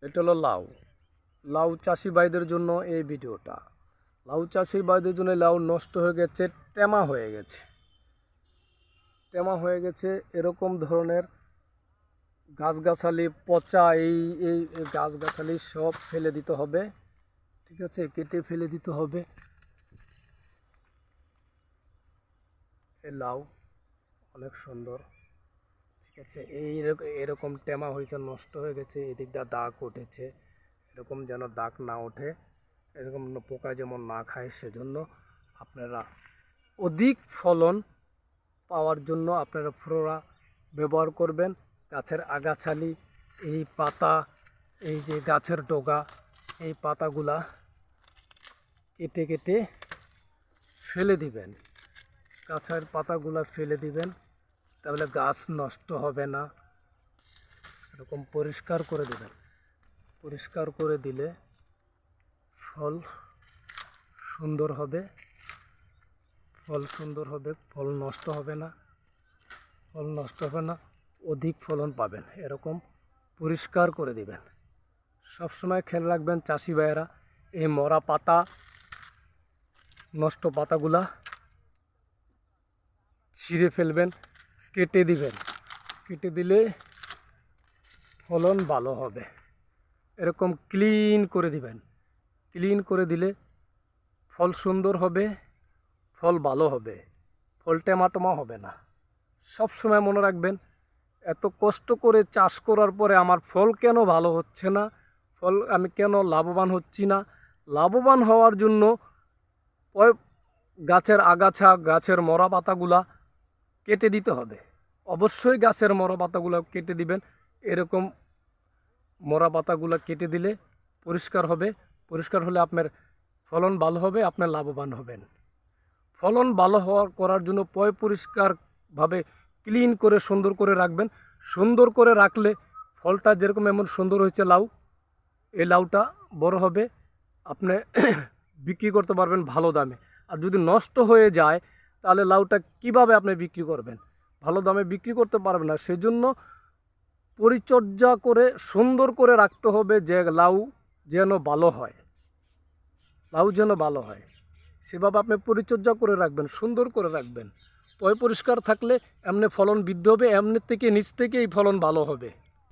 এটা হলো লাউ। লাউ চাষি ভাইদের জন্য এই ভিডিওটা। লাউ চাষি ভাইদের জন্য লাউ নষ্ট হয়ে গেছে, টেমা হয়ে গেছে। টেমা হয়ে গেছে এরকম ধরনের গাছগাছালি পচা এই এই এই গাছগাছালি সব ফেলে দিতে হবে। ঠিক আছে, কেটে ফেলে দিতে হবে। এই লাউ অনেক সুন্দর। ঠিক আছে, এরকম টেমা হয়েছে, নষ্ট হয়ে গেছে, এদিক দিয়ে দাগ উঠেছে। এরকম যেন দাগ না ওঠে, এরকম পোকা যেমন না খায়, সেজন্য আপনারা অধিক ফলন পাওয়ার জন্য আপনারা ফ্লোরা ব্যবহার করবেন। গাছের আগাছালি, এই পাতা, এই যে গাছের ডগা, এই পাতাগুলা কেটে কেটে ফেলে দিবেন। গাছের পাতাগুলা ফেলে দিবেন, তাহলে গাছ নষ্ট হবে না। এরকম পরিষ্কার করে দেবেন। পরিষ্কার করে দিলে ফল সুন্দর হবে, ফল সুন্দর হবে, ফল নষ্ট হবে না, ফল নষ্ট হবে না, অধিক ফলন পাবেন। এরকম পরিষ্কার করে দিবেন। সবসময় খেয়াল রাখবেন চাষি ভাইয়েরা, এই মরা পাতা, নষ্ট পাতাগুলা ছিঁড়ে ফেলবেন, কেটে দিবেন। কেটে দিলে ফলন ভালো হবে। এরকম ক্লিন করে দিবেন। ক্লিন করে দিলে ফল সুন্দর হবে, ফল ভালো হবে, ফল টেমাটোমা হবে না। সব সময় মনে রাখবেন, এত কষ্ট করে চাষ করার পরে আমার ফল কেন ভালো হচ্ছে না, ফল আমি কেন লাভবান হচ্ছি না। লাভবান হওয়ার জন্য গাছের আগাছা, গাছের মরা পাতাগুলা কেটে দিতে হবে। অবশ্যই গাছের মরা পাতাগুলো কেটে দিবেন। এরকম মরা পাতাগুলো কেটে দিলে পরিষ্কার হবে। পরিষ্কার হলে আপনার ফলন ভালো হবে, আপনার লাভবান হবেন। ফলন ভালো করার জন্য পরিষ্কারভাবে ক্লিন করে সুন্দর করে রাখবেন। সুন্দর করে রাখলে ফলটা যেরকম এমন সুন্দর হয়েছে লাউ, এই লাউটা বড় হবে, আপনি বিক্রি করতে পারবেন ভালো দামে। আর যদি নষ্ট হয়ে যায় তাহলে লাউটা কিভাবে আপনি বিক্রি করবেন? ভালো দামে বিক্রি করতে পারবেন না। সেজন্য পরিচর্যা করে সুন্দর করে রাখতে হবে, যে লাউ যেন ভালো হয়, লাউ যেন ভালো হয়, সেভাবে আপনি পরিচর্যা করে রাখবেন, সুন্দর করে রাখবেন। পরিষ্কার থাকলে এমনি ফলন বৃদ্ধি হবে, এমনি থেকে নিচ থেকে এই ফলন ভালো হবে।